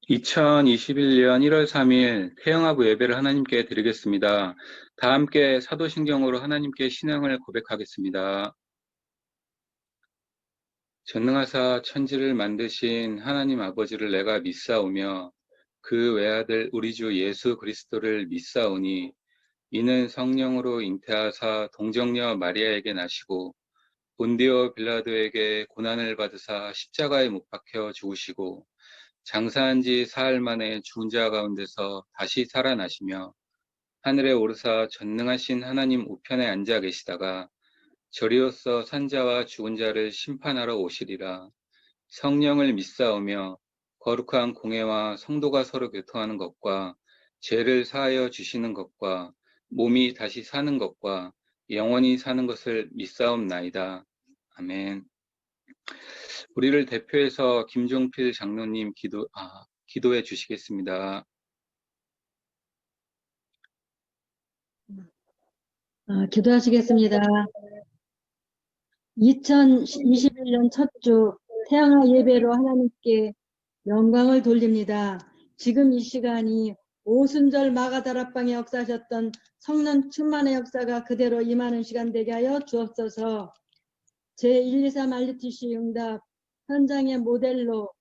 2021년 1월 3일 태영아부 예배를 하나님께 드리겠습니다. 다 함께 사도신경으로 하나님께 신앙을 고백하겠습니다. 전능하사 천지를 만드신 하나님 아버지를 내가 믿사오며 그 외아들 우리 주 예수 그리스도를 믿사오니 이는 성령으로 잉태하사 동정녀 마리아에게 나시고 본디오 빌라도에게 고난을 받으사 십자가에 못 박혀 죽으시고 장사한 지 사흘 만에 죽은 자 가운데서 다시 살아나시며 하늘에 오르사 전능하신 하나님 우편에 앉아 계시다가 저리로서 산자와 죽은 자를 심판하러 오시리라. 성령을 믿사오며 거룩한 공회와 성도가 서로 교통하는 것과 죄를 사하여 주시는 것과 몸이 다시 사는 것과 영원히 사는 것을 믿사옵나이다. 아멘. 우리를 대표해서 김종필 장로님 기도해 주시겠습니다. 기도하시겠습니다. 2021년 첫 주 태양아 예배로 하나님께 영광을 돌립니다. 지금 이 시간이 오순절 마가다락방에 역사하셨던 성령 충만의 역사가 그대로 임하는 시간 되게 하여 주옵소서. 제123 RTC 응답 현장의 모델로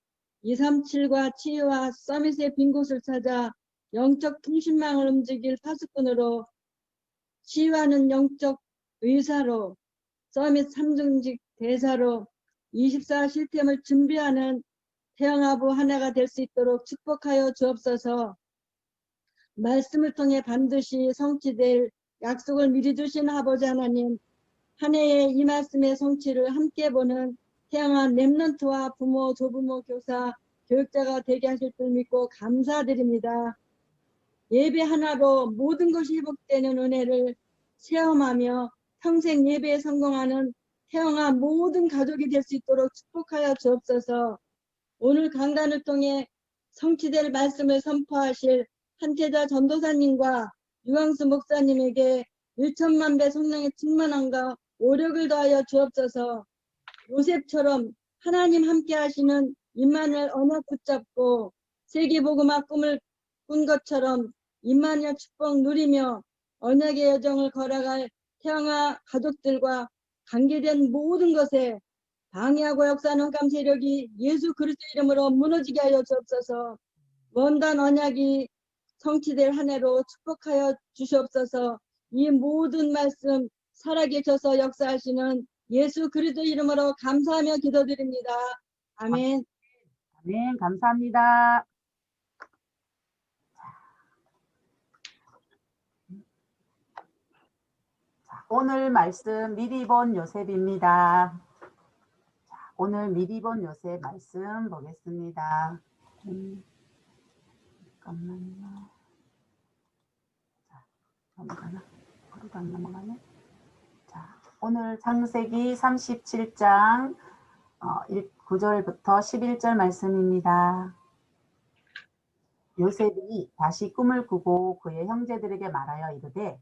237과 치유와 서밋의 빈 곳을 찾아 영적 통신망을 움직일 파수꾼으로 치유하는 영적 의사로 서밋 3중직 대사로 24 시스템을 준비하는 태영아부 하나가 될 수 있도록 축복하여 주옵소서. 말씀을 통해 반드시 성취될 약속을 미리 주신 아버지 하나님, 한 해의 이 말씀의 성취를 함께 보는 태영아 렘넌트와 부모, 조부모, 교사, 교육자가 되게 하실 줄 믿고 감사드립니다. 예배 하나로 모든 것이 회복되는 은혜를 체험하며 평생 예배에 성공하는 태영아 모든 가족이 될 수 있도록 축복하여 주옵소서. 오늘 강단을 통해 성취될 말씀을 선포하실 한태자 전도사님과 유광수 목사님에게 1천만 배 성령의 충만함과 오력을 더하여 주옵소서. 요셉처럼 하나님 함께 하시는 임마누엘 언약 붙잡고 세계복음화 꿈을 꾼 것처럼 임마누엘 축복 누리며 언약의 여정을 걸어갈 태영아 가족들과 관계된 모든 것에 방해하고 역사하는 흑암 세력이 예수 그리스도 이름으로 무너지게 하여 주옵소서. 원단 언약이 성취될 한 해로 축복하여 주시옵소서. 이 모든 말씀 살아계셔서 역사하시는 예수 그리스도 이름으로 감사하며 기도드립니다. 아멘. 아멘. 감사합니다. 자, 오늘 말씀 미리 본 요셉입니다. 자, 오늘 미리 본 요셉 말씀 보겠습니다. 잠깐만요. 자, 넘어가나? 머리도 안 넘어가네. 자, 오늘 창세기 37장 9절부터 11절 말씀입니다. 요셉이 다시 꿈을 꾸고 그의 형제들에게 말하여 이르되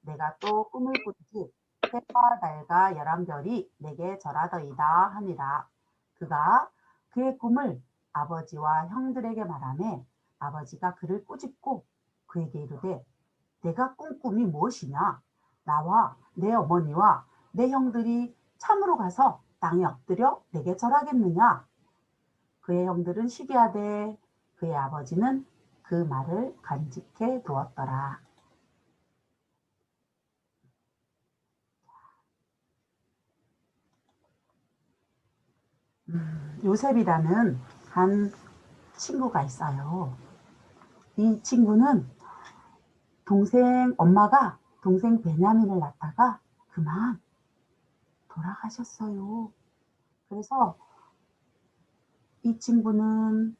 내가 또 꿈을 꾸지 해와 달과 열한별이 내게 절하더이다 하니라. 그가 그의 꿈을 아버지와 형들에게 말하매 아버지가 그를 꾸짖고 그에게 이르되 내가 꾼 꿈이 무엇이냐? 나와 내 어머니와 내 형들이 참으로 가서 땅에 엎드려 내게 절하겠느냐? 그의 형들은 시기하되 그의 아버지는 그 말을 간직해 두었더라. 요셉이라는 한 친구가 있어요. 이 친구는 엄마가 동생 베냐민을 낳다가 그만 돌아가셨어요. 그래서 이 친구는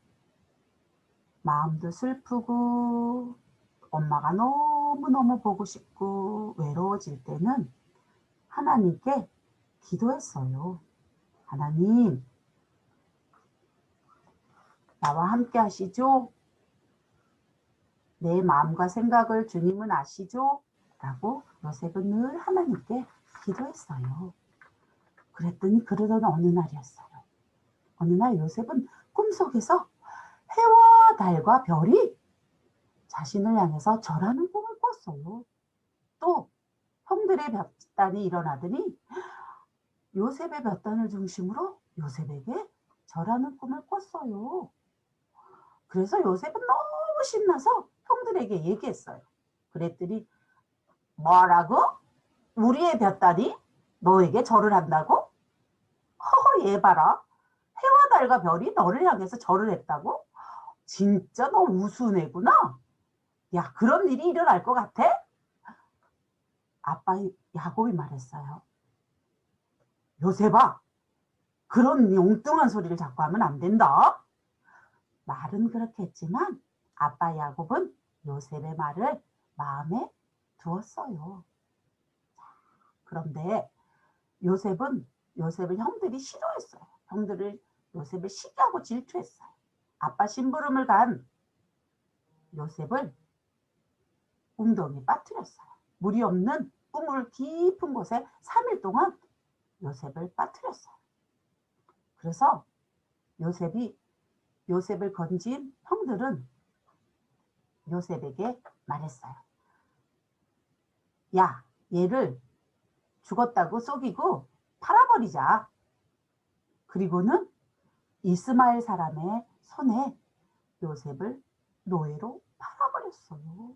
마음도 슬프고 엄마가 너무너무 보고 싶고 외로워질 때는 하나님께 기도했어요. 하나님, 나와 함께 하시죠? 내 마음과 생각을 주님은 아시죠? 라고 요셉은 늘 하나님께 기도했어요. 그랬더니 그러던 어느 날이었어요. 어느 날 요셉은 꿈속에서 해와 달과 별이 자신을 향해서 절하는 꿈을 꿨어요. 또 형들의 볕단이 일어나더니 요셉의 볕단을 중심으로 요셉에게 절하는 꿈을 꿨어요. 그래서 요셉은 너무 신나서 형들에게 얘기했어요. 그랬더니 뭐라고? 우리의 볕단이 너에게 절을 한다고? 허허, 얘 봐라. 해와 달과 별이 너를 향해서 절을 했다고? 진짜 너 우스운 애구나. 야, 그런 일이 일어날 것 같아? 아빠 야곱이 말했어요. 요셉아, 그런 용뚱한 소리를 자꾸 하면 안 된다. 말은 그렇게 했지만 아빠 야곱은 요셉의 말을 마음에 두었어요. 그런데 요셉을 형들이 싫어했어요. 요셉을 시기하고 질투했어요. 아빠 심부름을 간 요셉을 웅덩이에 빠뜨렸어요. 물이 없는 우물 깊은 곳에 3일 동안 요셉을 빠뜨렸어요. 그래서 요셉을 건진 형들은 요셉에게 말했어요. 야, 얘를 죽었다고 속이고 팔아버리자. 그리고는 이스마엘 사람의 손에 요셉을 노예로 팔아버렸어요.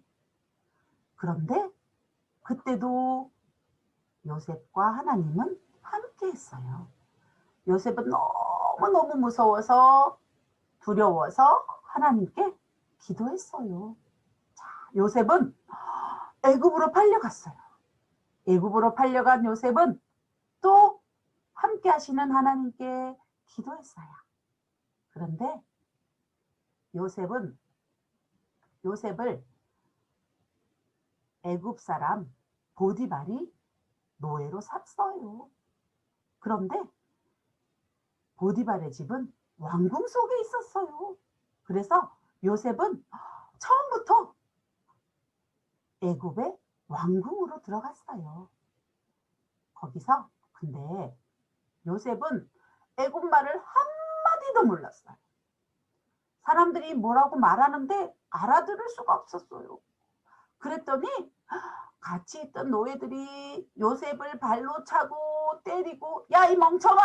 그런데 그때도 요셉과 하나님은 함께 했어요. 요셉은 너무너무 무서워서 두려워서 하나님께 기도했어요. 자, 요셉은 애굽으로 팔려갔어요. 애굽으로 팔려간 요셉은 또 함께 하시는 하나님께 기도했어요. 그런데 요셉을 애굽 사람 보디발이 노예로 샀어요. 그런데 보디발의 집은 왕궁 속에 있었어요. 그래서 요셉은 처음부터 애굽의 왕궁으로 들어갔어요. 거기서 근데 요셉은 애굽 말을 한마디도 몰랐어요. 사람들이 뭐라고 말하는데 알아들을 수가 없었어요. 그랬더니 같이 있던 노예들이 요셉을 발로 차고 때리고 야, 이 멍청아!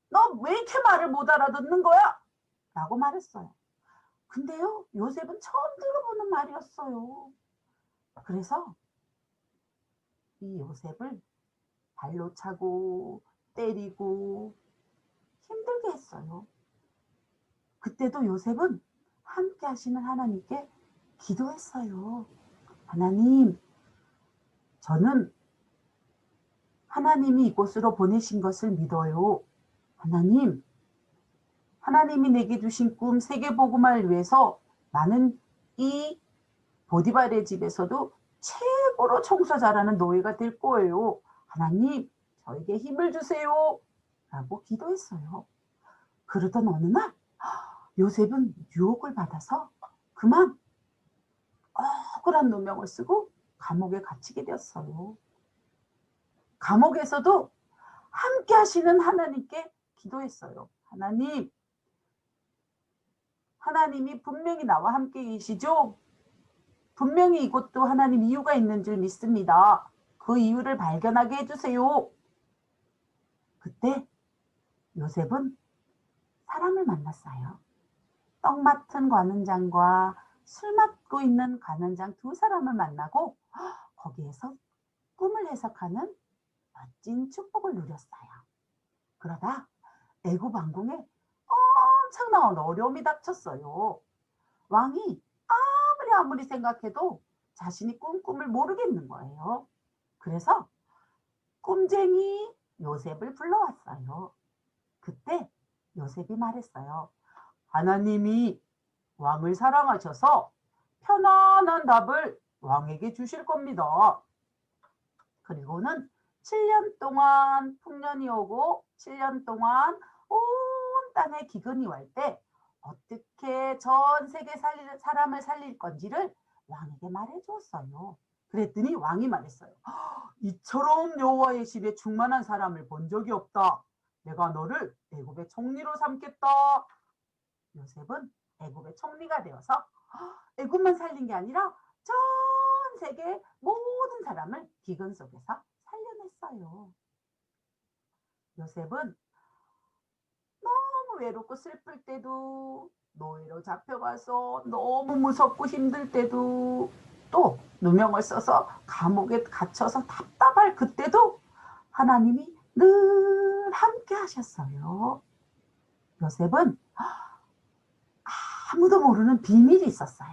너 왜 이렇게 말을 못 알아듣는 거야? 라고 말했어요. 근데요, 요셉은 처음 들어보는 말이었어요. 그래서 이 요셉을 발로 차고 때리고 힘들게 했어요. 그때도 요셉은 함께 하시는 하나님께 기도했어요. 하나님, 저는 하나님이 이곳으로 보내신 것을 믿어요. 하나님이 내게 주신 꿈 세계복음화를 위해서 나는 이 보디발의 집에서도 최고로 청소 잘하는 노예가 될 거예요. 하나님, 저에게 힘을 주세요. 라고 기도했어요. 그러던 어느 날 요셉은 유혹을 받아서 그만 억울한 누명을 쓰고 감옥에 갇히게 되었어요. 감옥에서도 함께 하시는 하나님께 기도했어요. 하나님이 분명히 나와 함께 계시죠? 분명히 이곳도 하나님 이유가 있는 줄 믿습니다. 그 이유를 발견하게 해주세요. 그때 요셉은 사람을 만났어요. 떡 맡은 관원장과 술 맡고 있는 관원장 두 사람을 만나고 거기에서 꿈을 해석하는 멋진 축복을 누렸어요. 그러다 애굽 왕궁에 엄청난 어려움이 닥쳤어요. 왕이 아무리 생각해도 자신이 꾼 꿈을 모르겠는 거예요. 그래서 꿈쟁이 요셉을 불러왔어요. 그때 요셉이 말했어요. 하나님이 왕을 사랑하셔서 편안한 답을 왕에게 주실 겁니다. 그리고는 7년 동안 풍년이 오고 7년 동안 온 땅에 기근이 올 때 어떻게 전 세계 사람을 살릴 건지를 왕에게 말해 주었어요. 그랬더니 왕이 말했어요. 이처럼 여호와의 집에 충만한 사람을 본 적이 없다. 내가 너를 애굽의 총리로 삼겠다. 요셉은 애굽의 총리가 되어서 애굽만 살린 게 아니라 전 세계 모든 사람을 기근 속에서 살려냈어요. 요셉은 너무 외롭고 슬플 때도, 노예로 잡혀가서 너무 무섭고 힘들 때도, 또 누명을 써서 감옥에 갇혀서 답답할 그때도 하나님이 늘 함께 하셨어요. 요셉은 아무도 모르는 비밀이 있었어요.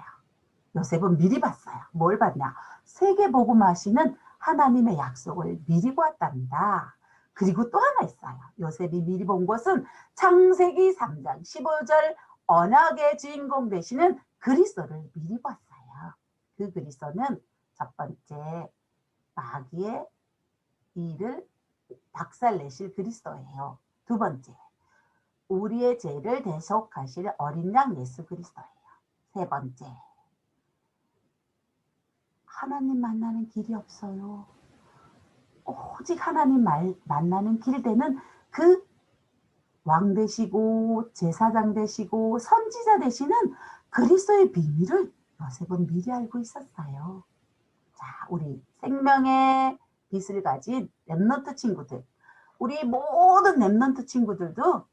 요셉은 미리 봤어요. 뭘 봤냐? 세계복음하시는 하나님의 약속을 미리 보았답니다. 그리고 또 하나 있어요. 요셉이 미리 본 것은 창세기 3장 15절 언약의 주인공 되시는 그리스도를 미리 봤어요. 그 그리스도는 첫 번째, 마귀의 일을 박살내실 그리스도예요. 두 번째, 우리의 죄를 대속하실 어린 양 예수 그리스도예요. 세 번째, 하나님 만나는 길이 없어요. 오직 하나님 만나는 길 되는 그 왕 되시고 제사장 되시고 선지자 되시는 그리스도의 비밀을 요셉은 미리 알고 있었어요. 자, 우리 생명의 빛을 가진 렘넌트 친구들, 우리 모든 렘넌트 친구들도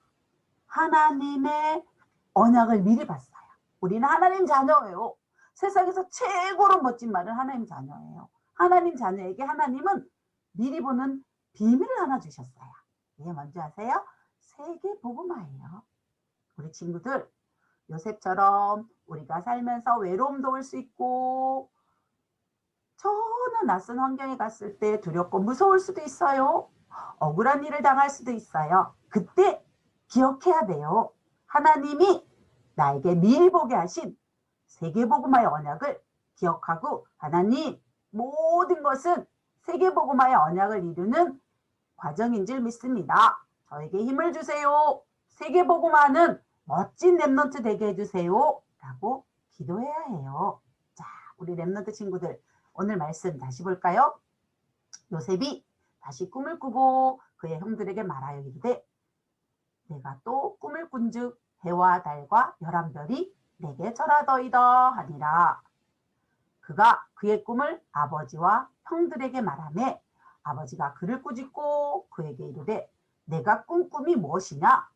하나님의 언약을 미리 봤어요. 우리는 하나님 자녀예요. 세상에서 최고로 멋진 말은 하나님 자녀예요. 하나님 자녀에게 하나님은 미리 보는 비밀을 하나 주셨어요. 이게 뭔지 아세요? 세계복음화예요. 우리 친구들, 요셉처럼 우리가 살면서 외로움도 올 수 있고 전혀 낯선 환경에 갔을 때 두렵고 무서울 수도 있어요. 억울한 일을 당할 수도 있어요. 그때 기억해야 돼요. 하나님이 나에게 미리 보게 하신 세계복음화의 언약을 기억하고, 하나님, 모든 것은 세계복음화의 언약을 이루는 과정인 줄 믿습니다. 저에게 힘을 주세요. 세계복음화는 멋진 렘넌트 되게 해주세요. 라고 기도해야 해요. 자, 우리 렘넌트 친구들, 오늘 말씀 다시 볼까요? 요셉이 다시 꿈을 꾸고 그의 형들에게 말하여 이르되, 내가 또 꿈을 꾼즉 해와 달과 열한 별이 내게 절하더이다 하니라. 그가 그의 꿈을 아버지와 형들에게 말하매 아버지가 그를 꾸짖고 그에게 이르되, 내가 꾼 꿈이 무엇이냐?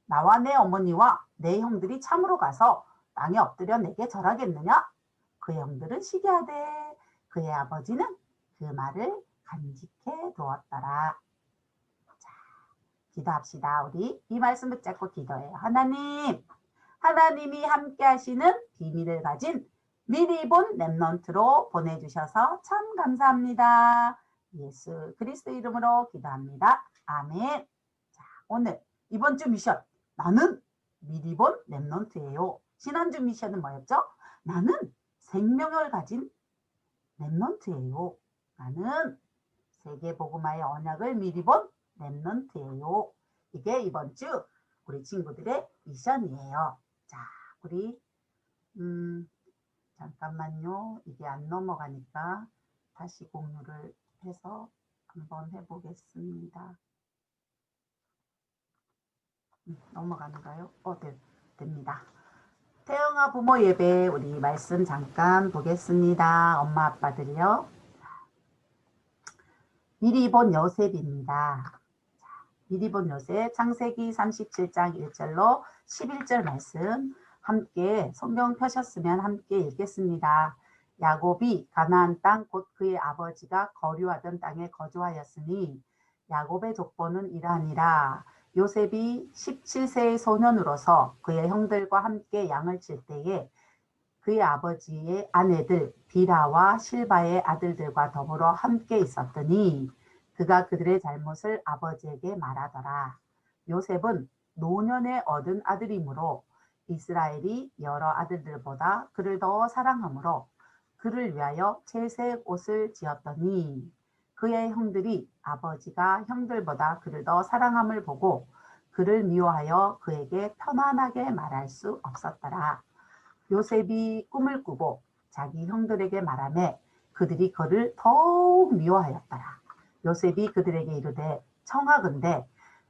나와 내 어머니와 내 형들이 참으로 가서 땅에 엎드려 내게 절하겠느냐? 그의 형들은 시기하되 그의 아버지는 그 말을 간직해 두었더라. 자, 기도합시다. 우리 이 말씀 붙잡고 기도해요. 하나님, 하나님이 함께 하시는 비밀을 가진 미리 본 렘넌트로 보내주셔서 참 감사합니다. 예수 그리스도 이름으로 기도합니다. 아멘. 자, 오늘 이번 주 미션, 나는 미리 본 렘넌트예요. 지난주 미션은 뭐였죠? 나는 생명을 가진 렘넌트예요. 나는 세계복음화의 언약을 미리 본 렘넌트예요. 이게 이번 주 우리 친구들의 미션이에요. 자, 우리 잠깐만요. 이게 안 넘어가니까 다시 공유를 해서 한번 해보겠습니다. 넘어가는가요? 네, 됩니다. 태영아 부모 예배 우리 말씀 잠깐 보겠습니다. 엄마 아빠들요. 미리 본 요셉입니다. 미리 본 요셉 창세기 37장 1절로 11절 말씀 함께 성경 펴셨으면 함께 읽겠습니다. 야곱이 가나안 땅 곧 그의 아버지가 거류하던 땅에 거주하였으니 야곱의 족보는 이러하니라. 요셉이 17세의 소년으로서 그의 형들과 함께 양을 칠 때에 그의 아버지의 아내들 비라와 실바의 아들들과 더불어 함께 있었더니 그가 그들의 잘못을 아버지에게 말하더라. 요셉은 노년에 얻은 아들이므로 이스라엘이 여러 아들들보다 그를 더 사랑하므로 그를 위하여 채색 옷을 지었더니 그의 형들이 아버지가 형들보다 그를 더 사랑함을 보고 그를 미워하여 그에게 편안하게 말할 수 없었더라. 요셉이 꿈을 꾸고 자기 형들에게 말하매 그들이 그를 더욱 미워하였더라. 요셉이 그들에게 이르되 청하건대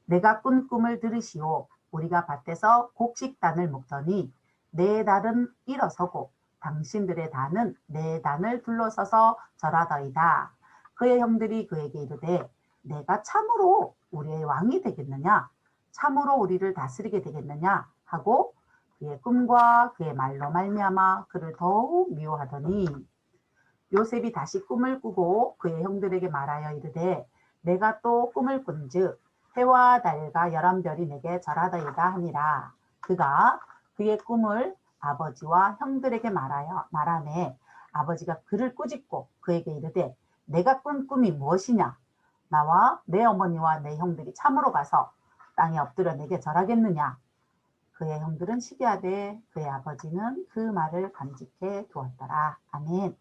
내가 꾼 꿈을 들으시오. 우리가 밭에서 곡식단을 묶더니 내 단은 일어서고 당신들의 단은 내 단을 둘러서서 절하더이다. 그의 형들이 그에게 이르되 내가 참으로 우리의 왕이 되겠느냐? 참으로 우리를 다스리게 되겠느냐? 하고 그의 꿈과 그의 말로 말미암아 그를 더욱 미워하더니 요셉이 다시 꿈을 꾸고 그의 형들에게 말하여 이르되 내가 또 꿈을 꾼즉 해와 달과 열한 별이 내게 절하더이다 하니라. 그가 그의 꿈을 아버지와 형들에게 말하매 아버지가 그를 꾸짖고 그에게 이르되 내가 꾼 꿈이 무엇이냐? 나와 내 어머니와 내 형들이 참으로 가서 땅에 엎드려 내게 절하겠느냐? 그의 형들은 시기하되 그의 아버지는 그 말을 간직해 두었더라. 아멘.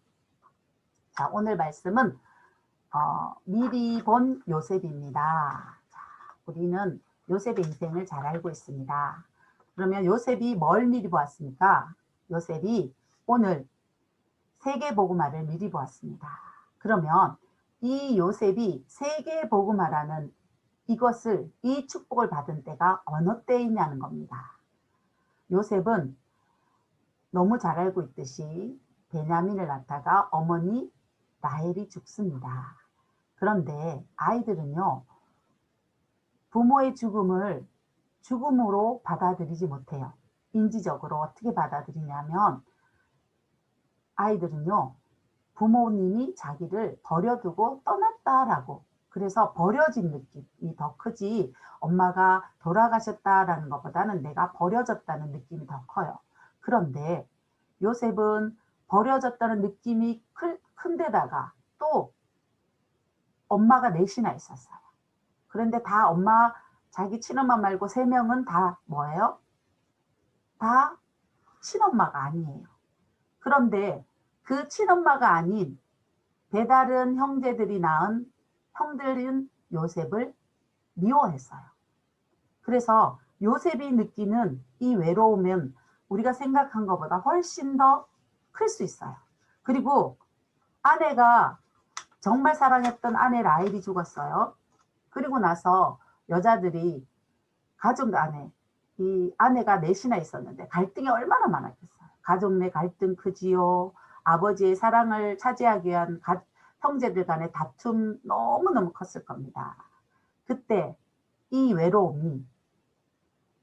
자, 오늘 말씀은 미리 본 요셉입니다. 자, 우리는 요셉의 인생을 잘 알고 있습니다. 그러면 요셉이 뭘 미리 보았습니까? 요셉이 오늘 세계복음화를 미리 보았습니다. 그러면 이 요셉이 세계복음화라는 이 축복을 받은 때가 어느 때이냐는 겁니다. 요셉은 너무 잘 알고 있듯이 베냐민을 낳다가 어머니 라헬이 죽습니다. 그런데 아이들은요, 부모의 죽음을 죽음으로 받아들이지 못해요. 인지적으로 어떻게 받아들이냐면 아이들은요, 부모님이 자기를 버려두고 떠났다라고, 그래서 버려진 느낌이 더 크지 엄마가 돌아가셨다라는 것보다는 내가 버려졌다는 느낌이 더 커요. 그런데 요셉은 버려졌다는 느낌이 큰데다가 또 엄마가 넷이나 있었어요. 그런데 다 자기 친엄마 말고 3명은 다 뭐예요? 다 친엄마가 아니에요. 그런데 그 친엄마가 아닌 배다른 형제들이 낳은 형들은 요셉을 미워했어요. 그래서 요셉이 느끼는 이 외로움은 우리가 생각한 것보다 훨씬 더 클 수 있어요. 그리고 아내가 정말 사랑했던 아내 라헬이 죽었어요. 그리고 나서 여자들이 가족 안에 이 아내가 넷이나 있었는데 갈등이 얼마나 많았겠어요. 가족 내 갈등 크지요. 아버지의 사랑을 차지하기 위한 형제들 간의 다툼 너무너무 컸을 겁니다. 그때 이 외로움이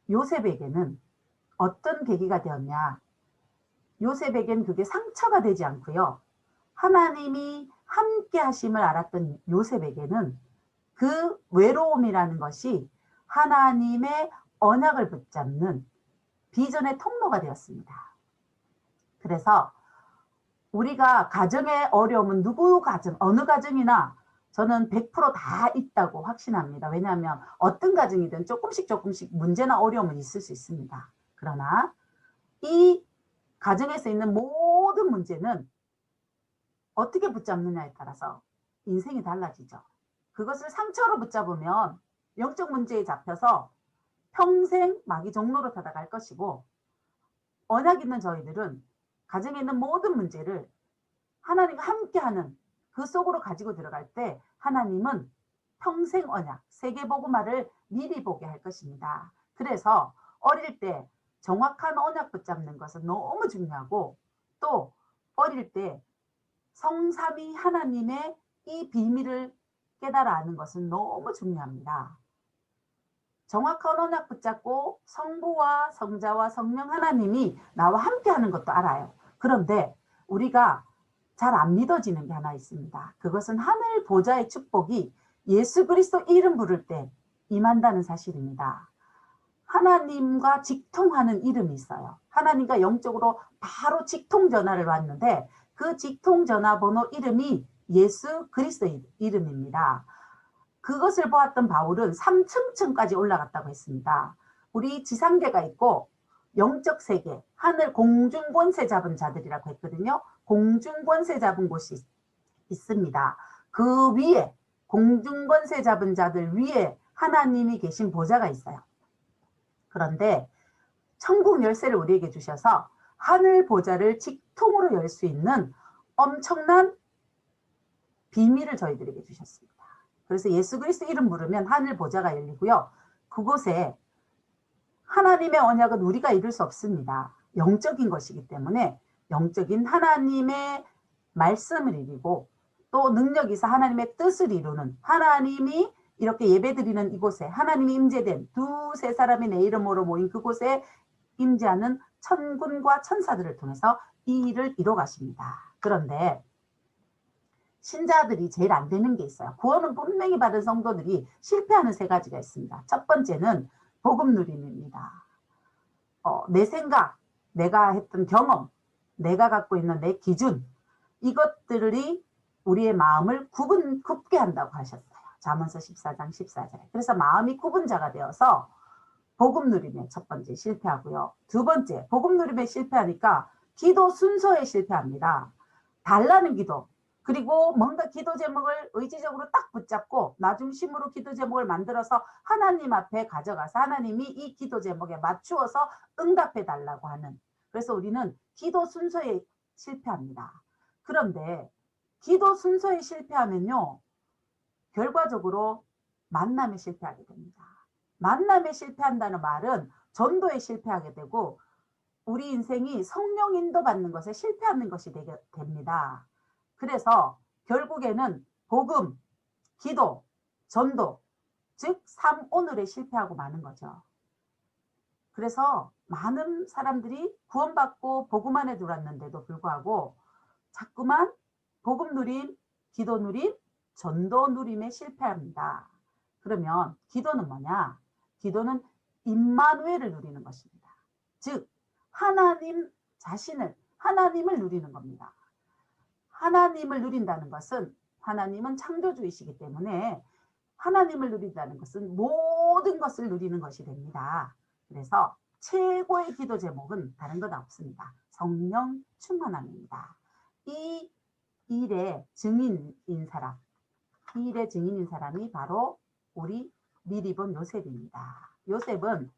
요셉에게는 어떤 계기가 되었냐? 요셉에겐 그게 상처가 되지 않고요. 하나님이 함께 하심을 알았던 요셉에게는 그 외로움이라는 것이 하나님의 언약을 붙잡는 비전의 통로가 되었습니다. 그래서 우리가 가정의 어려움은 어느 가정이나 저는 100%다 있다고 확신합니다. 왜냐하면 어떤 가정이든 조금씩 문제나 어려움은 있을 수 있습니다. 그러나 이 가정에서 있는 모든 문제는 어떻게 붙잡느냐에 따라서 인생이 달라지죠. 그것을 상처로 붙잡으면 영적 문제에 잡혀서 평생 마귀 종로로 타다갈 것이고, 언약 있는 저희들은 가정에 있는 모든 문제를 하나님과 함께하는 그 속으로 가지고 들어갈 때 하나님은 평생 언약, 세계복음화를 미리 보게 할 것입니다. 그래서 어릴 때 정확한 언약 붙잡는 것은 너무 중요하고, 또 어릴 때 성삼위 하나님의 이 비밀을 깨달아 아는 것은 너무 중요합니다. 정확한 언약 붙잡고 성부와 성자와 성령 하나님이 나와 함께 하는 것도 알아요. 그런데 우리가 잘 안 믿어지는 게 하나 있습니다. 그것은 하늘 보좌의 축복이 예수 그리스도 이름 부를 때 임한다는 사실입니다. 하나님과 직통하는 이름이 있어요. 하나님과 영적으로 바로 직통 전화를 왔는데 그 직통 전화번호 이름이 예수 그리스도의 이름입니다. 그것을 보았던 바울은 3층까지 올라갔다고 했습니다. 우리 지상계가 있고 영적 세계, 하늘 공중 권세 잡은 자들이라고 했거든요. 공중 권세 잡은 곳이 있습니다. 그 위에 공중 권세 잡은 자들 위에 하나님이 계신 보좌가 있어요. 그런데 천국 열쇠를 우리에게 주셔서 하늘 보좌를 직통으로 열 수 있는 엄청난 비밀을 저희들에게 주셨습니다. 그래서 예수 그리스도 이름 부르면 하늘 보좌가 열리고요. 그곳에 하나님의 언약은 우리가 이룰 수 없습니다. 영적인 것이기 때문에 영적인 하나님의 말씀을 이루고 또 능력이 있어 하나님의 뜻을 이루는, 하나님이 이렇게 예배드리는 이곳에 하나님이 임재된 두세 사람이 내 이름으로 모인 그곳에 임재하는 천군과 천사들을 통해서 이 일을 이뤄 가십니다. 그런데 신자들이 제일 안 되는 게 있어요. 구원은 분명히 받은 성도들이 실패하는 세 가지가 있습니다. 첫 번째는 복음 누림입니다. 내 생각, 내가 했던 경험, 내가 갖고 있는 내 기준, 이것들이 우리의 마음을 굽게 한다고 하셨어요. 잠언서 14장 14절에. 그래서 마음이 굽은 자가 되어서 복음 누림에 첫 번째 실패하고요. 두 번째, 복음 누림에 실패하니까 기도 순서에 실패합니다. 달라는 기도, 그리고 뭔가 기도 제목을 의지적으로 딱 붙잡고 나중심으로 기도 제목을 만들어서 하나님 앞에 가져가서 하나님이 이 기도 제목에 맞추어서 응답해 달라고 하는, 그래서 우리는 기도 순서에 실패합니다. 그런데 기도 순서에 실패하면요, 결과적으로 만남에 실패하게 됩니다. 만남에 실패한다는 말은 전도에 실패하게 되고 우리 인생이 성령 인도받는 것에 실패하는 것이 되게 됩니다. 그래서 결국에는 복음, 기도, 전도, 즉 3오늘에 실패하고 마는 거죠. 그래서 많은 사람들이 구원받고 복음 안에 들어왔는데도 불구하고 자꾸만 복음 누림, 기도 누림, 전도 누림에 실패합니다. 그러면 기도는 뭐냐? 기도는 임마누엘을 누리는 것입니다. 즉 하나님 자신을, 하나님을 누리는 겁니다. 하나님을 누린다는 것은, 하나님은 창조주이시기 때문에 하나님을 누린다는 것은 모든 것을 누리는 것이 됩니다. 그래서 최고의 기도 제목은 다른 건 없습니다. 성령 충만함입니다. 이 일의 증인인 사람, 이 일의 증인인 사람이 바로 우리 미리 본 요셉입니다. 요셉은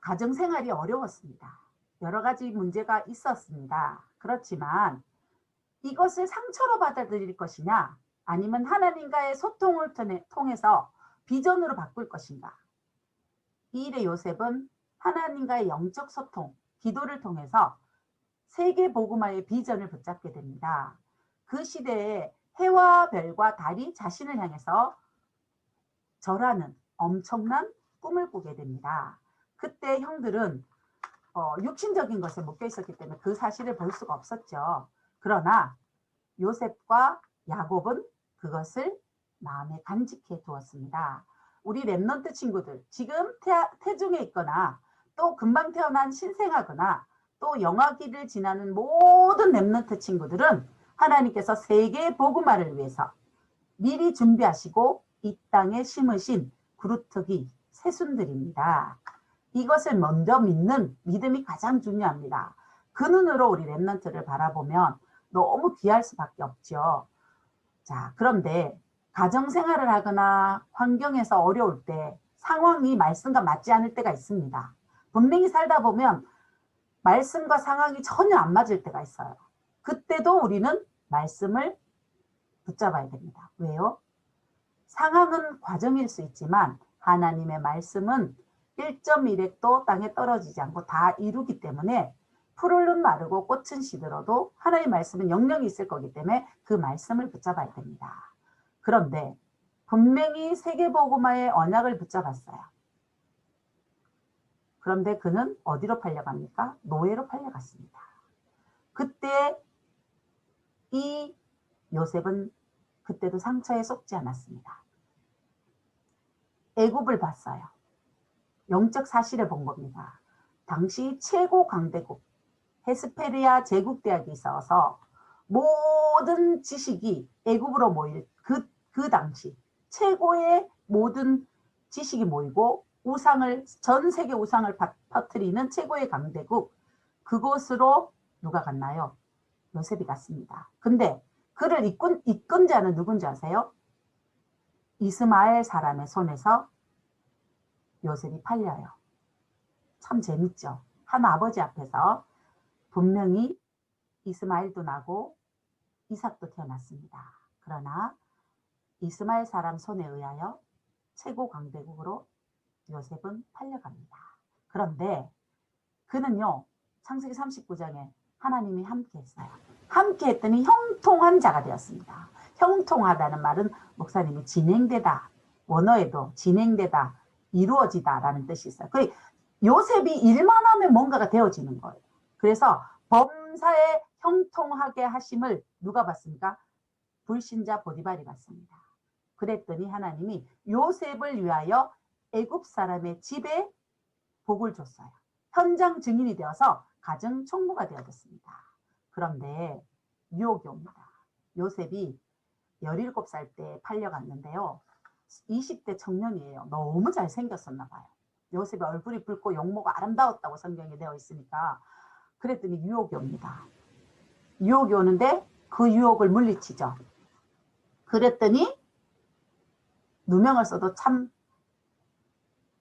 가정생활이 어려웠습니다. 여러 가지 문제가 있었습니다. 그렇지만 이것을 상처로 받아들일 것이냐, 아니면 하나님과의 소통을 통해서 비전으로 바꿀 것인가. 이 일의 요셉은 하나님과의 영적 소통, 기도를 통해서 세계 복음화의 비전을 붙잡게 됩니다. 그 시대에 해와 별과 달이 자신을 향해서 절하는 엄청난 꿈을 꾸게 됩니다. 그때 형들은 육신적인 것에 묶여 있었기 때문에 그 사실을 볼 수가 없었죠. 그러나 요셉과 야곱은 그것을 마음에 간직해 두었습니다. 우리 랩넌트 친구들, 지금 태중에 있거나 또 금방 태어난 신생하거나 또 영아기를 지나는 모든 랩넌트 친구들은 하나님께서 세계 복음화를 위해서 미리 준비하시고 이 땅에 심으신 그루터기 새순들입니다. 이것을 먼저 믿는 믿음이 가장 중요합니다. 그 눈으로 우리 랩넌트를 바라보면 너무 귀할 수밖에 없죠. 자, 그런데 가정생활을 하거나 환경에서 어려울 때 상황이 말씀과 맞지 않을 때가 있습니다. 분명히 살다 보면 말씀과 상황이 전혀 안 맞을 때가 있어요. 그때도 우리는 말씀을 붙잡아야 됩니다. 왜요? 상황은 과정일 수 있지만 하나님의 말씀은 1.1획도 땅에 떨어지지 않고 다 이루기 때문에 풀은 마르고 꽃은 시들어도 하나님의 말씀은 영영이 있을 거기 때문에 그 말씀을 붙잡아야 됩니다. 그런데 분명히 세계복음화의 언약을 붙잡았어요. 그런데 그는 어디로 팔려갑니까? 노예로 팔려갔습니다. 그때 이 요셉은 그때도 상처에 속지 않았습니다. 애굽을 봤어요. 영적 사실을 본 겁니다. 당시 최고 강대국 헤스페리아 제국대학이 있어서 모든 지식이 애굽으로 모일 그 당시 최고의 모든 지식이 모이고 우상을, 전 세계 우상을 퍼뜨리는 최고의 강대국, 그곳으로 누가 갔나요? 요셉이 갔습니다. 근데 그를 이끈 자는 누군지 아세요? 이스마엘 사람의 손에서 요셉이 팔려요. 참 재밌죠? 한 아버지 앞에서 분명히 이스마엘도 나고 이삭도 태어났습니다. 그러나 이스마엘 사람 손에 의하여 최고 강대국으로 요셉은 팔려갑니다. 그런데 그는요, 창세기 39장에 하나님이 함께 했어요. 함께 했더니 형통한 자가 되었습니다. 형통하다는 말은 목사님이 진행되다, 원어에도 진행되다, 이루어지다 라는 뜻이 있어요. 그 요셉이 일만 하면 뭔가가 되어지는 거예요. 그래서 범사에 형통하게 하심을 누가 받습니까? 불신자 보디발이 받습니다. 그랬더니 하나님이 요셉을 위하여 애굽 사람의 집에 복을 줬어요. 현장 증인이 되어서 가정 총무가 되어졌습니다. 그런데 유혹이 옵니다. 요셉이 17살 때 팔려갔는데요. 20대 청년이에요. 너무 잘생겼었나 봐요. 요셉의 얼굴이 붉고 용모가 아름다웠다고 성경에 되어 있으니까. 그랬더니 유혹이 옵니다. 유혹이 오는데 그 유혹을 물리치죠. 그랬더니 누명을 써도 참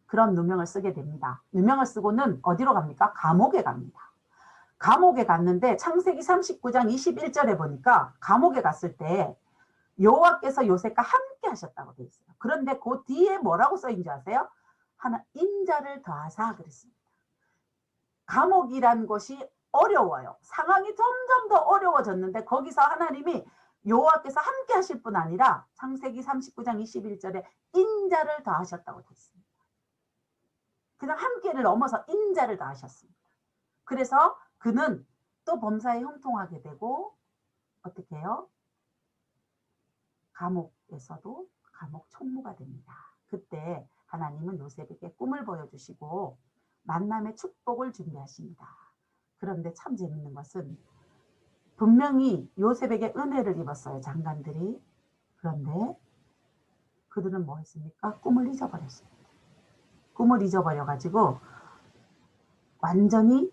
그런 누명을 쓰게 됩니다. 누명을 쓰고는 어디로 갑니까? 감옥에 갑니다. 감옥에 갔는데 창세기 39장 21절에 보니까 감옥에 갔을 때 여호와께서 요셉과 함께 하셨다고 되어 있어요. 그런데 그 뒤에 뭐라고 써있는 줄 아세요? 하나 인자를 더하사 그랬습니다. 감옥이란 곳이 어려워요. 상황이 점점 더 어려워졌는데 거기서 하나님이 여호와께서 함께 하실 뿐 아니라 창세기 39장 21절에 인자를 더하셨다고 되어 있습니다. 그냥 함께를 넘어서 인자를 더하셨습니다. 그래서 그는 또 범사에 형통하게 되고 어떻게 해요? 감옥에서도 감옥 총무가 됩니다. 그때 하나님은 요셉에게 꿈을 보여주시고 만남의 축복을 준비하십니다. 그런데 참 재밌는 것은 분명히 요셉에게 은혜를 입었어요. 장관들이. 그런데 그들은 뭐 했습니까? 꿈을 잊어버렸습니다. 꿈을 잊어버려가지고 완전히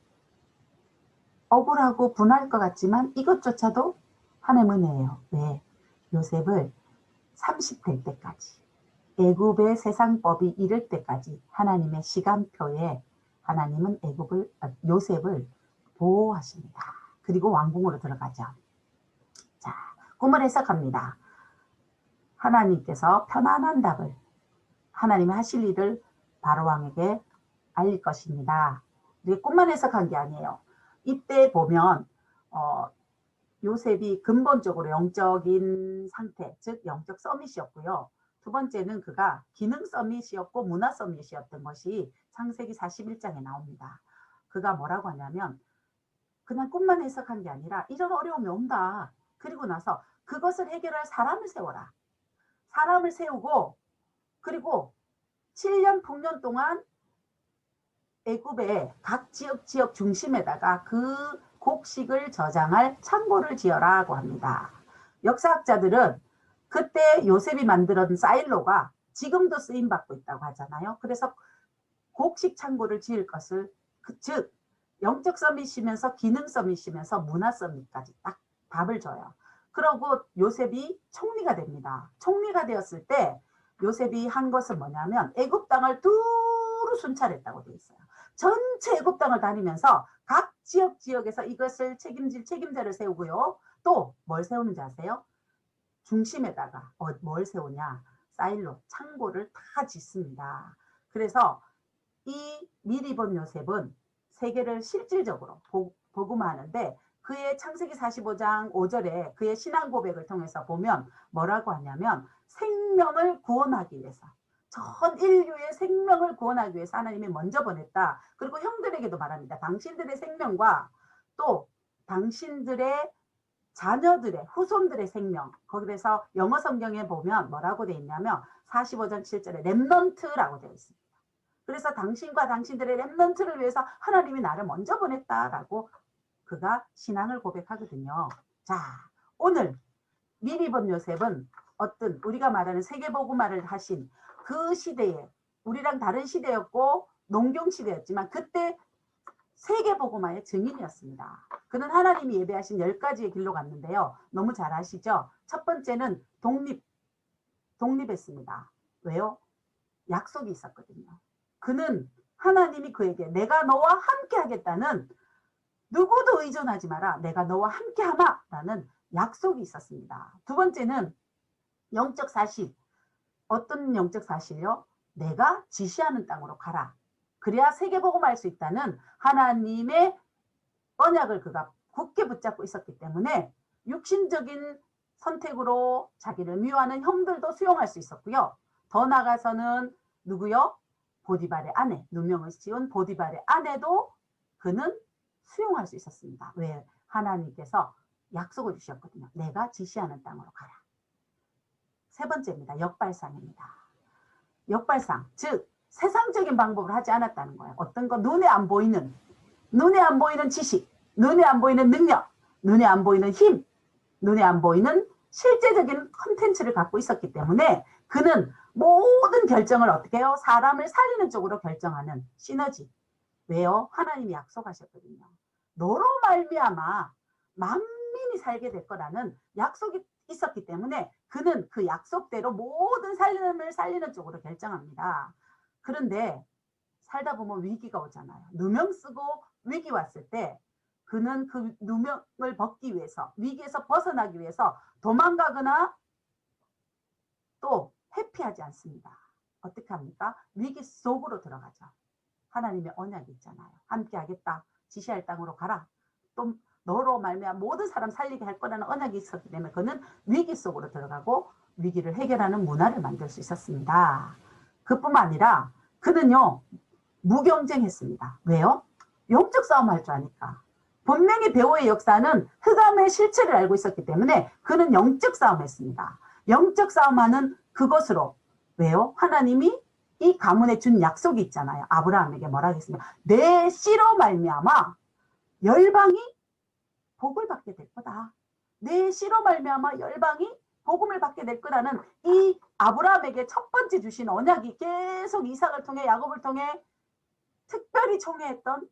억울하고 분할 것 같지만 이것조차도 하나님의 은혜예요. 왜? 요셉을 30 될 때까지 애굽의 세상법이 이를 때까지 하나님의 시간표에 하나님은 요셉을 보호하십니다. 그리고 왕궁으로 들어가죠. 자, 꿈을 해석합니다. 하나님께서 편안한 답을 하나님의 하실 일을 바로왕에게 알릴 것입니다. 이게 꿈만 해석한 게 아니에요. 이때 보면 요셉이 근본적으로 영적인 상태, 즉 영적 서밋이었고요. 두 번째는 그가 기능 서밋이었고 문화 서밋이었던 것이 창세기 41장에 나옵니다. 그가 뭐라고 하냐면 그냥 꿈만 해석한 게 아니라 이런 어려움이 온다. 그리고 나서 그것을 해결할 사람을 세워라. 사람을 세우고 그리고 7년 풍년 동안 애굽의 각 지역 중심에다가 그 곡식을 저장할 창고를 지어라고 합니다. 역사학자들은 그때 요셉이 만들었던 사일로가 지금도 쓰임받고 있다고 하잖아요. 그래서 곡식 창고를 지을 것을 즉 영적 서밋이면서 기능 서밋이면서 문화 서밋까지 딱 답을 줘요. 그러고 요셉이 총리가 됩니다. 총리가 되었을 때 요셉이 한 것은 뭐냐면 애굽 땅을 두루 순찰했다고 되어 있어요. 전체 애굽 땅을 다니면서 각 지역에서 이것을 책임질 책임자를 세우고요. 또 뭘 세우는지 아세요? 중심에다가 뭘 세우냐? 사일로, 창고를 다 짓습니다. 그래서 이 미리 본 요셉은 세계를 실질적으로 복음하는데 그의 창세기 45장 5절에 그의 신앙 고백을 통해서 보면 뭐라고 하냐면 생명을 구원하기 위해서 전 인류의 생명을 구원하기 위해서 하나님이 먼저 보냈다. 그리고 형들에게도 말합니다. 당신들의 생명과 또 당신들의 자녀들의 후손들의 생명. 거기서 영어 성경에 보면 뭐라고 되어 있냐면 45장 7절에 렘넌트라고 되어 있습니다. 그래서 당신과 당신들의 렘넌트를 위해서 하나님이 나를 먼저 보냈다라고 그가 신앙을 고백하거든요. 자, 오늘 미리 본 요셉은 어떤 우리가 말하는 세계복음화를 하신 그 시대에 우리랑 다른 시대였고 농경 시대였지만 그때 세계복음화의 증인이었습니다. 그는 하나님이 예배하신 10가지의 길로 갔는데요. 너무 잘 아시죠? 첫 번째는 독립했습니다. 왜요? 약속이 있었거든요. 그는 하나님이 그에게 내가 너와 함께 하겠다는 누구도 의존하지 마라. 내가 너와 함께 하마 라는 약속이 있었습니다. 두 번째는 영적 사실. 어떤 영적 사실이요? 내가 지시하는 땅으로 가라. 그래야 세계복음할 수 있다는 하나님의 언약을 그가 굳게 붙잡고 있었기 때문에 육신적인 선택으로 자기를 미워하는 형들도 수용할 수 있었고요. 더 나아가서는 누구요? 보디발의 아내, 누명을 씌운 보디발의 아내도 그는 수용할 수 있었습니다. 왜? 하나님께서 약속을 주셨거든요. 내가 지시하는 땅으로 가라. 세 번째입니다. 역발상입니다. 역발상, 즉 세상적인 방법을 하지 않았다는 거예요. 어떤 거 눈에 안 보이는 지식, 눈에 안 보이는 능력, 눈에 안 보이는 힘, 눈에 안 보이는 실제적인 컨텐츠를 갖고 있었기 때문에 그는 모든 결정을 어떻게 해요? 사람을 살리는 쪽으로 결정하는 시너지. 왜요? 하나님이 약속하셨거든요. 너로 말미암아 만민이 살게 될 거라는 약속이 있었기 때문에 그는 그 약속대로 모든 삶을 살리는 쪽으로 결정합니다. 그런데 살다 보면 위기가 오잖아요. 누명 쓰고 위기 왔을 때 그는 그 누명을 벗기 위해서, 위기에서 벗어나기 위해서 도망가거나 또 회피하지 않습니다. 어떻게 합니까? 위기 속으로 들어가죠. 하나님의 언약이 있잖아요. 함께 하겠다. 지시할 땅으로 가라. 또 너로 말미암아 모든 사람 살리게 할 거라는 언약이 있었기 때문에 그는 위기 속으로 들어가고 위기를 해결하는 문화를 만들 수 있었습니다. 그뿐만 아니라 그는요. 무경쟁했습니다. 왜요? 영적 싸움 할 줄 아니까. 분명히 배우의 역사는 흑암의 실체를 알고 있었기 때문에 그는 영적 싸움했습니다. 영적 싸움하는 그것으로. 왜요? 하나님이 이 가문에 준 약속이 있잖아요. 아브라함에게 뭐라 하겠습니까? 내 씨로 말미암아 열방이 복을 받게 될 거다. 내 씨로 말미암아 열방이 복음을 받게 될 거라는 이 아브라함에게 첫 번째 주신 언약이 계속 이삭을 통해 야곱을 통해 특별히 총회했던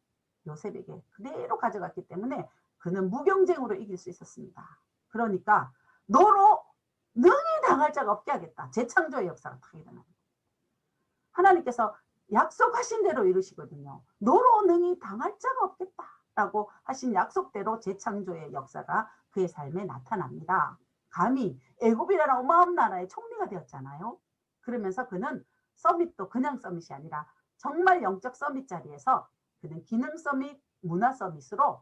요셉에게 그대로 가져갔기 때문에 그는 무경쟁으로 이길 수 있었습니다. 그러니까 너로 능히 당할 자가 없게 하겠다. 재창조의 역사가 딱 일어납니다. 하나님께서 약속하신 대로 이루시거든요. 너로 능히 당할 자가 없겠다라고 하신 약속대로 재창조의 역사가 그의 삶에 나타납니다. 감히 애굽이라는 어마어마한 나라의 총리가 되었잖아요. 그러면서 그는 서밋도 그냥 서밋이 아니라 정말 영적 서밋 자리에서 그는 기능 서밋, 문화 서밋으로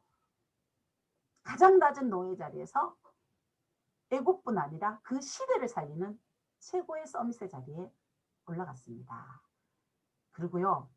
가장 낮은 노예 자리에서 애국뿐 아니라 그 시대를 살리는 최고의 서밋의 자리에 올라갔습니다. 그리고요,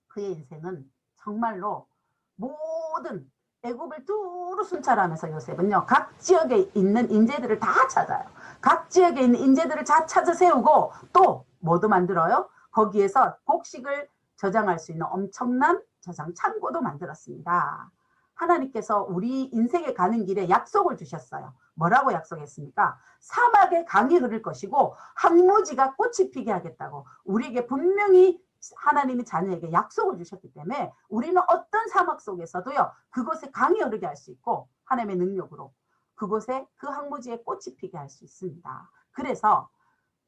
그의 인생은 정말로 모든 애굽을 두루 순찰하면서 요셉은요, 각 지역에 있는 인재들을 다 찾아요. 각 지역에 있는 인재들을 다 찾아 세우고 또 뭐도 만들어요? 거기에서 곡식을 저장할 수 있는 엄청난 저장 창고도 만들었습니다. 하나님께서 우리 인생에 가는 길에 약속을 주셨어요. 뭐라고 약속했습니까? 사막에 강이 흐를 것이고 황무지가 꽃이 피게 하겠다고 우리에게 분명히 하나님이 자녀에게 약속을 주셨기 때문에 우리는 어떤 사막 속에서도요. 그곳에 강이 흐르게 할 수 있고 하나님의 능력으로 그곳에 그 황무지에 꽃이 피게 할 수 있습니다. 그래서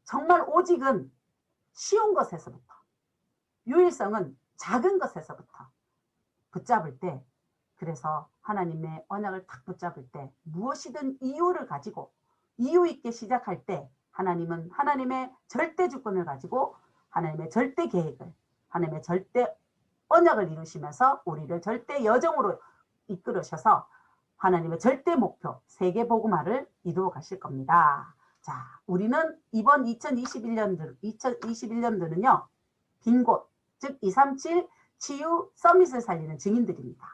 정말 오직은 쉬운 것에서부터 유일성은 작은 것에서부터 붙잡을 때 그래서 하나님의 언약을 딱 붙잡을 때 무엇이든 이유를 가지고 이유 있게 시작할 때 하나님은 하나님의 절대 주권을 가지고 하나님의 절대 계획을 하나님의 절대 언약을 이루시면서 우리를 절대 여정으로 이끌으셔서 하나님의 절대 목표 세계복음화를 이루어 가실 겁니다. 자, 우리는 이번 2021년도는요. 빈 곳, 즉 237 치유 서밋을 살리는 증인들입니다.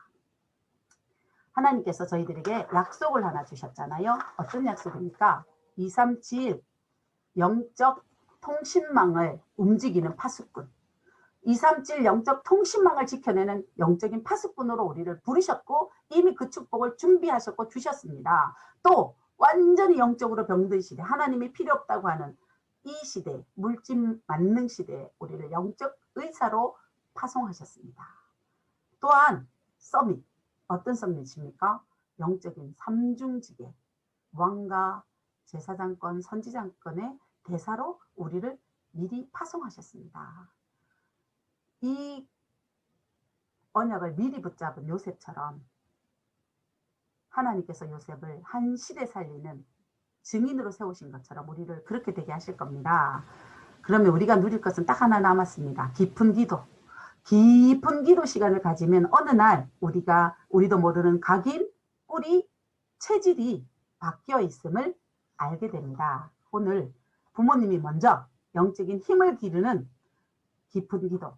하나님께서 저희들에게 약속을 하나 주셨잖아요. 어떤 약속입니까? 237 영적 통신망을 움직이는 파수꾼. 237 영적 통신망을 지켜내는 영적인 파수꾼으로 우리를 부르셨고 이미 그 축복을 준비하셨고 주셨습니다. 또 완전히 영적으로 병든 시대, 하나님이 필요 없다고 하는 이 시대, 물질 만능 시대에 우리를 영적 의사로 파송하셨습니다. 또한 서밋, 어떤 서밋입니까? 영적인 삼중지계, 왕과 제사장권, 선지장권의 대사로 우리를 미리 파송하셨습니다. 이 언약을 미리 붙잡은 요셉처럼 하나님께서 요셉을 한 시대 살리는 증인으로 세우신 것처럼 우리를 그렇게 되게 하실 겁니다. 그러면 우리가 누릴 것은 딱 하나 남았습니다. 깊은 기도. 깊은 기도 시간을 가지면 어느 날 우리도 모르는 각인, 뿌리, 체질이 바뀌어 있음을 알게 됩니다. 오늘 부모님이 먼저 영적인 힘을 기르는 깊은 기도,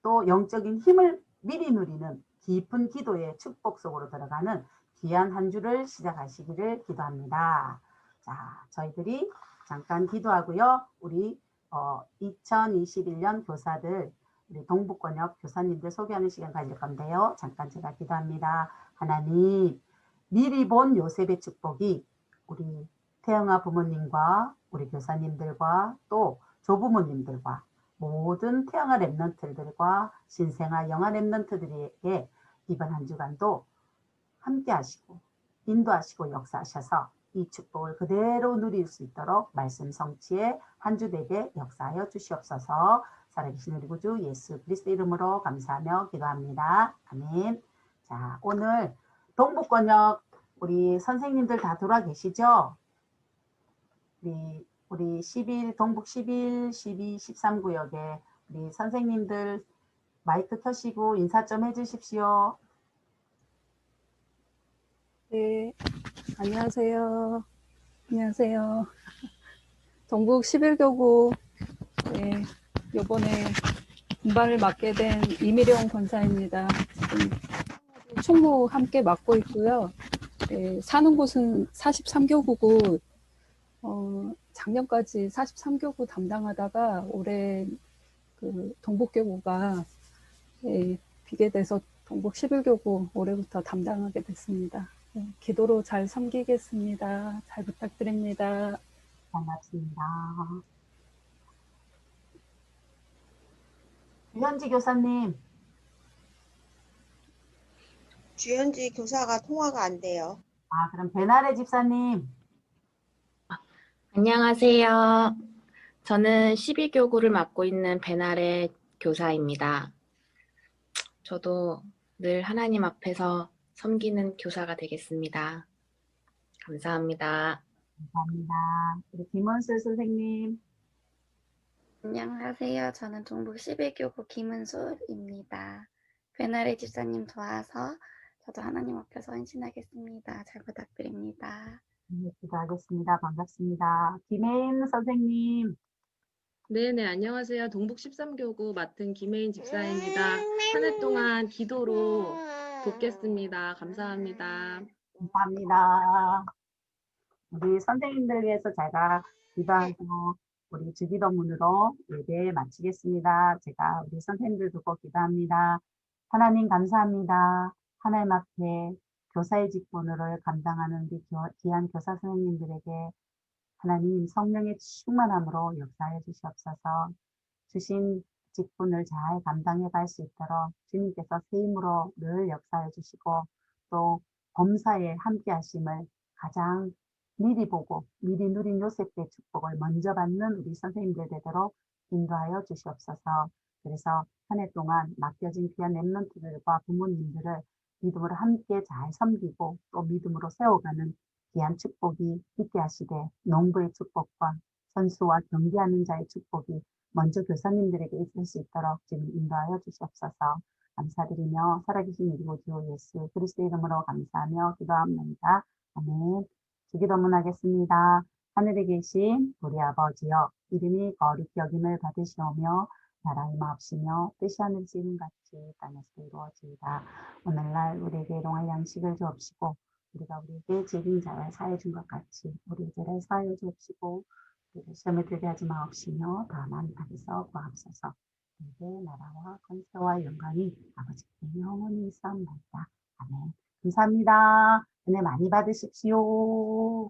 또 영적인 힘을 미리 누리는 깊은 기도의 축복 속으로 들어가는 귀한 한 주를 시작하시기를 기도합니다. 자, 저희들이 잠깐 기도하고요. 우리 2021년 교사들, 우리 동북권역 교사님들 소개하는 시간 가질 건데요. 잠깐 제가 기도합니다. 하나님, 미리 본 요셉의 축복이 우리 태영아 부모님과 우리 교사님들과 또 조부모님들과 모든 태영아 랩런트들과 신생아 영아 랩런트들에게 이번 한 주간도 함께 하시고 인도하시고 역사하셔서 이 축복을 그대로 누릴 수 있도록 말씀 성취에 한 주 되게 역사하여 주시옵소서. 살아계신 우리 구주 예수 그리스도 이름으로 감사하며 기도합니다. 아멘. 자, 오늘 동북권역 우리 선생님들 다 돌아 계시죠? 우리 11, 동북 11, 12, 13구역에 우리 선생님들 마이크 켜시고 인사 좀 해주십시오. 네, 안녕하세요. 안녕하세요. 동북 11교구, 네, 요번에 분발을 맡게 된 이미령 권사입니다. 지금 총무 함께 맡고 있고요. 네, 사는 곳은 43교구고, 작년까지 43교구 담당하다가 올해 그 동북교구가 비게 돼서 동북 11교구 올해부터 담당하게 됐습니다. 네, 기도로 잘 섬기겠습니다. 잘 부탁드립니다. 반갑습니다. 유현지 교사님. 주현지 교사가 통화가 안 돼요. 그럼 배나래 집사님. 안녕하세요. 저는 12교구를 맡고 있는 배나래 교사입니다. 저도 늘 하나님 앞에서 섬기는 교사가 되겠습니다. 감사합니다. 감사합니다. 우리 김원슬 선생님. 안녕하세요. 저는 동북 11교구 김은솔입니다. 배나래 집사님 도와서 저도 하나님 앞에서 헌신하겠습니다. 잘 부탁드립니다. 네, 기도하겠습니다. 반갑습니다. 김혜인 선생님. 네네, 안녕하세요. 동북 13교구 맡은 김혜인 집사입니다. 한 해 동안 기도로 돕겠습니다. 감사합니다. 감사합니다. 우리 선생님들 위해서 제가 기도하고 우리 주기도문으로 예배 마치겠습니다. 제가 우리 선생님들 두고 기도합니다. 하나님 감사합니다. 하나님 앞에 교사의 직분을 감당하는 우리 귀한 교사 선생님들에게 하나님 성령의 충만함으로 역사해 주시옵소서. 주신 직분을 잘 감당해 갈 수 있도록 주님께서 새 힘으로 늘 역사해 주시고 또 범사에 함께 하심을 가장 미리 보고 미리 누린 요셉의 축복을 먼저 받는 우리 선생님들 되도록 인도하여 주시옵소서. 그래서 한 해 동안 맡겨진 귀한 랩런트들과 부모님들을 믿음으로 함께 잘 섬기고 또 믿음으로 세워가는 귀한 축복이 있게 하시되 농부의 축복과 선수와 경기하는 자의 축복이 먼저 교사님들에게 있을 수 있도록 주님 인도하여 주시옵소서. 감사드리며 살아계신 우리 구주 예수 그리스도 이름으로 감사하며 기도합니다. 아멘. 주기도문 하겠습니다. 하늘에 계신 우리 아버지여, 이름이 거룩히 여김을 받으시오며 나라의 마옵시며 뜻이 하늘에서 이룬 같이 땅에서 이루어지이다. 오늘날 우리에게 일용할 양식을 주옵시고 우리가 우리에게 죄진 자를 사해 준 것 같이 우리 죄를 사하여 주옵시고 우리를 시험에 들게 하지 마옵시며 다만 악에서 구하옵소서. 우리의 나라와 권세와 영광이 아버지께 영원히 있사옵나이다. 아멘. 감사합니다. 은혜 많이 받으십시오.